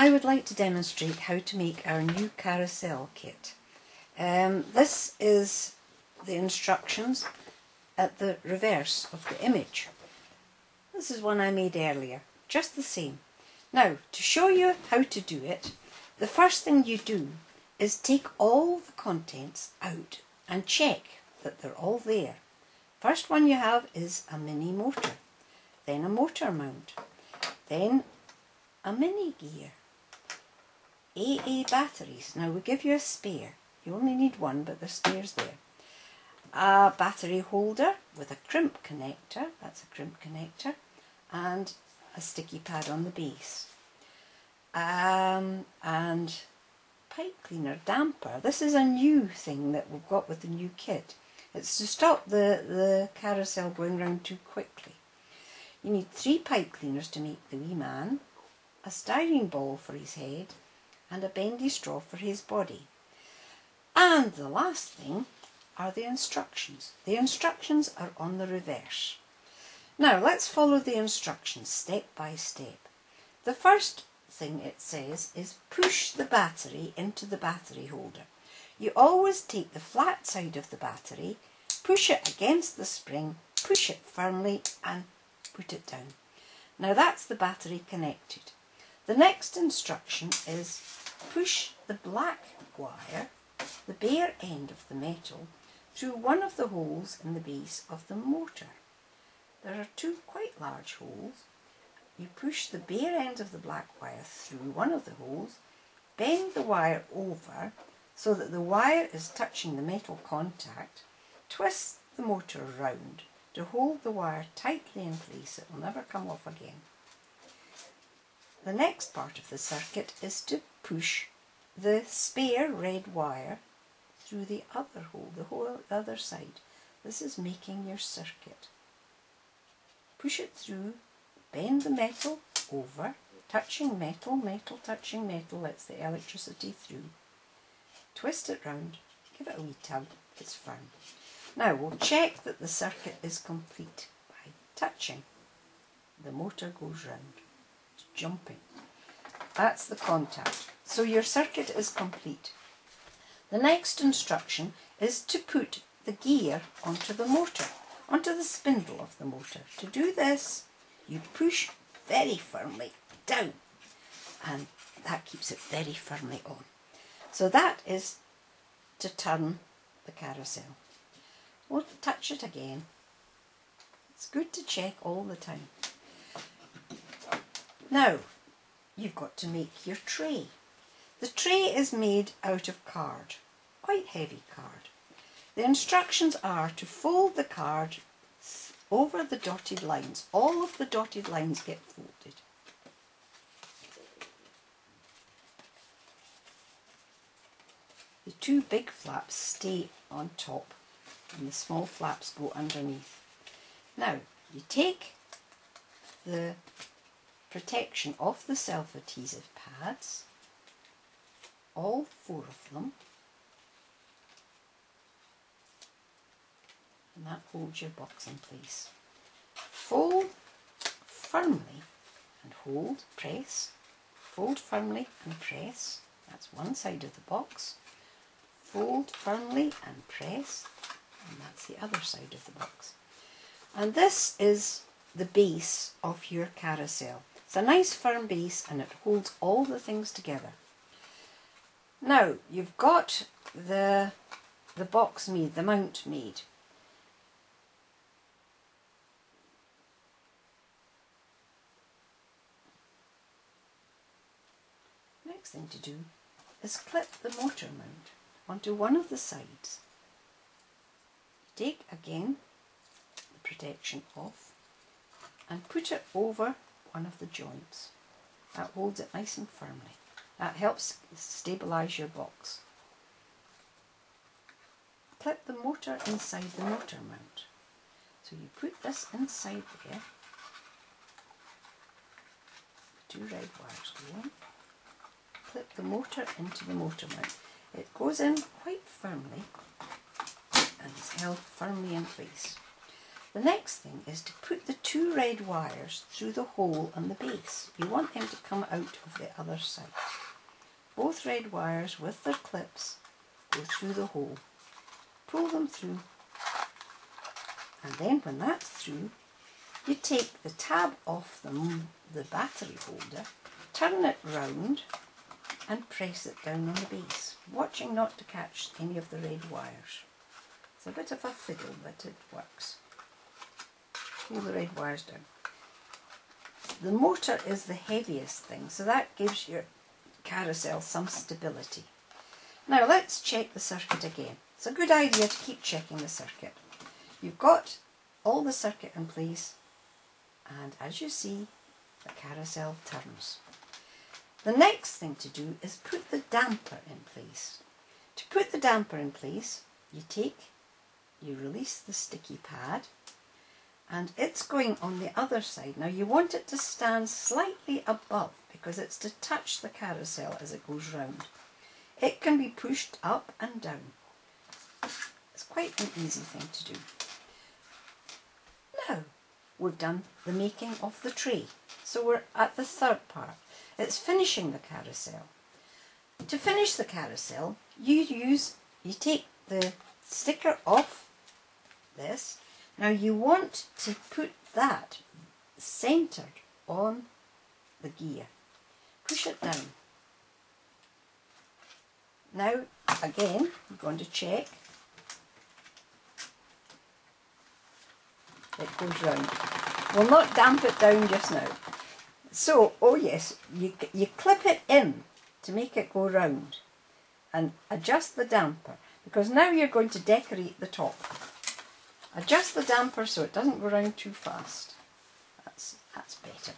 I would like to demonstrate how to make our new carousel kit. This is the instructions at the reverse of the image. This is one I made earlier, just the same. Now, to show you how to do it, the first thing you do is take all the contents out and check that they're all there. First one you have is a mini motor, then a motor mount, then a mini gear, AA batteries. Now we give you a spare. You only need one, but the spare's there. A battery holder with a crimp connector, that's a crimp connector, and a sticky pad on the base. And pipe cleaner damper. This is a new thing that we've got with the new kit. It's to stop the carousel going round too quickly. You need 3 pipe cleaners to make the wee man, a styrene ball for his head, and a bendy straw for his body. And the last thing are the instructions. The instructions are on the reverse. Now let's follow the instructions step by step. The first thing it says is push the battery into the battery holder. You always take the flat side of the battery, push it against the spring, push it firmly and put it down. Now that's the battery connected. The next instruction is push the black wire, the bare end of the metal, through one of the holes in the base of the motor. There are 2 quite large holes. You push the bare end of the black wire through one of the holes, bend the wire over so that the wire is touching the metal contact, twist the motor round to hold the wire tightly in place. It will never come off again. The next part of the circuit is to push the spare red wire through the other hole, the whole other side. This is making your circuit. Push it through, bend the metal over, touching metal, metal touching metal, lets the electricity through. Twist it round, give it a wee tug, it's firm. Now we'll check that the circuit is complete by touching. The motor goes round, it's jumping. That's the contact. So your circuit is complete. The next instruction is to put the gear onto the motor, onto the spindle of the motor. To do this, you push very firmly down, and that keeps it very firmly on. So that is to turn the carousel. We'll touch it again. It's good to check all the time. Now, you've got to make your tray. The tray is made out of card, quite heavy card. The instructions are to fold the card over the dotted lines. All of the dotted lines get folded. The 2 big flaps stay on top and the small flaps go underneath. Now you take the protection off the self-adhesive pads, all 4 of them, and that holds your box in place. Fold firmly and hold, press, fold firmly and press, that's one side of the box, fold firmly and press, and that's the other side of the box. And this is the base of your carousel. It's a nice firm base and it holds all the things together. Now you've got the box made, the mount made. Next thing to do is clip the motor mount onto one of the sides. Take again the protection off and put it over one of the joints. That holds it nice and firmly. That helps stabilise your box. Clip the motor inside the motor mount. So you put this inside there. 2 red wires go in. Clip the motor into the motor mount. It goes in quite firmly and is held firmly in place. The next thing is to put the 2 red wires through the hole on the base. You want them to come out of the other side. Both red wires with their clips go through the hole. Pull them through, and then when that's through, you take the tab off the battery holder, turn it round and press it down on the base, watching not to catch any of the red wires. It's a bit of a fiddle, but it works. Pull the red wires down. The motor is the heaviest thing, so that gives your carousel some stability. Now let's check the circuit again. It's a good idea to keep checking the circuit. You've got all the circuit in place, and as you see, the carousel turns. The next thing to do is put the damper in place. To put the damper in place, you release the sticky pad, and it's going on the other side. Now you want it to stand slightly above because it's to touch the carousel as it goes round. It can be pushed up and down. It's quite an easy thing to do. Now we've done the making of the tray, so we're at the third part. It's finishing the carousel. To finish the carousel, you take the sticker off this. Now you want to put that centred on the gear. Push it down. Now again, you're going to check it goes round. We'll not damp it down just now. So, oh yes, you clip it in to make it go round and adjust the damper, because now you're going to decorate the top. Adjust the damper so it doesn't go round too fast. That's better.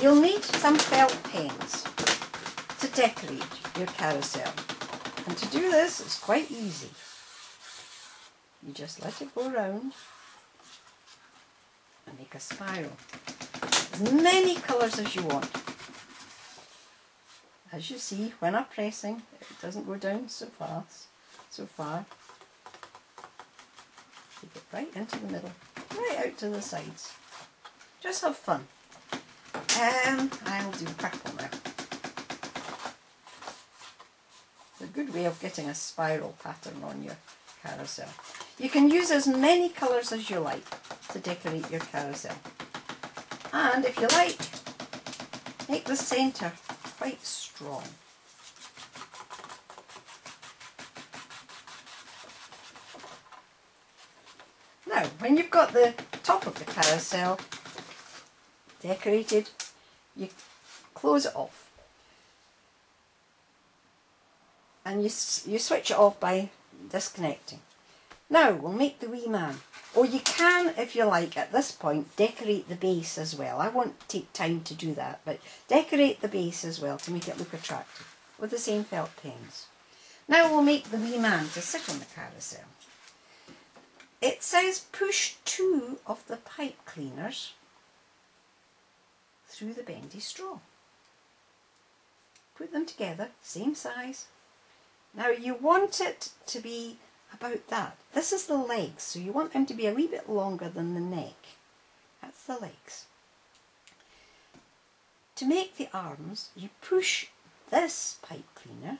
You'll need some felt pens to decorate your carousel. And to do this, it's quite easy. You just let it go round and make a spiral. As many colours as you want. As you see, when I'm pressing, it doesn't go down so far. Take it right into the middle, right out to the sides. Just have fun. I'll do purple now. It's a good way of getting a spiral pattern on your carousel. You can use as many colours as you like to decorate your carousel. And if you like, make the centre quite strong. Now, when you've got the top of the carousel decorated, you close it off. And you switch it off by disconnecting. Now we'll make the wee man. Or you can, if you like, at this point, decorate the base as well. I won't take time to do that, but decorate the base as well to make it look attractive with the same felt pens. Now we'll make the wee man to sit on the carousel. It says push 2 of the pipe cleaners through the bendy straw. Put them together, same size. Now you want it to be about that. This is the legs, so you want them to be a wee bit longer than the neck. That's the legs. To make the arms, you push this pipe cleaner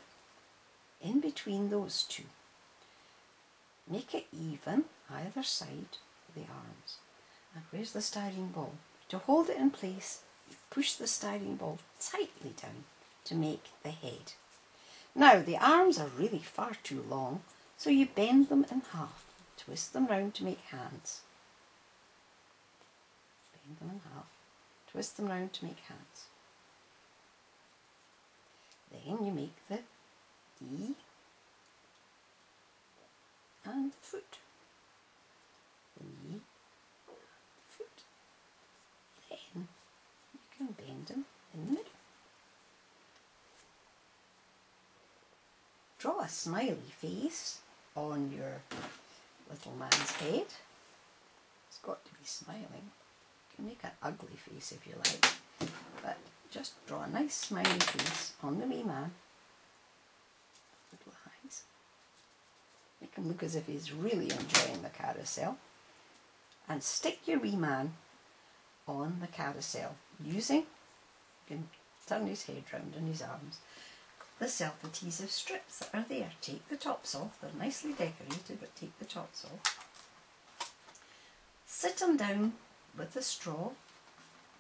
in between those two. Make it even either side of the arms. And where's the styrene ball? To hold it in place, you push the styrene ball tightly down to make the head. Now the arms are really far too long, so you bend them in half, twist them round to make hands. Bend them in half, twist them round to make hands. Then you make the D and the foot. The knee and the foot. Then you can bend them in the middle. Draw a smiley face on your little man's head. It's got to be smiling. You can make an ugly face if you like, but just draw a nice smiley face on the wee man. Little eyes. Make him look as if he's really enjoying the carousel. and stick your wee man on the carousel using, you can turn his head round and his arms, the self-adhesive strips that are there. Take the tops off, they're nicely decorated, but take the tops off. Sit him down with the straw,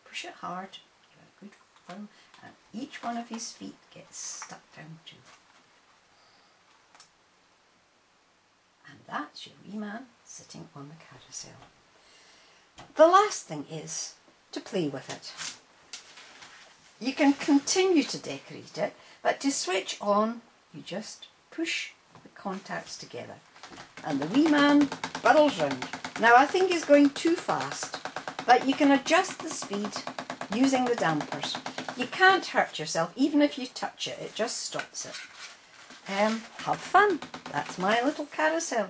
push it hard, give it a good firm, and each one of his feet gets stuck down too. And that's your wee man sitting on the carousel. The last thing is to play with it. You can continue to decorate it, but to switch on, you just push the contacts together and the wee man whirls round. Now I think he's going too fast, but you can adjust the speed using the dampers. You can't hurt yourself, even if you touch it, it just stops it. Have fun. That's my little carousel.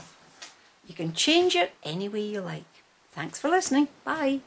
You can change it any way you like. Thanks for listening. Bye.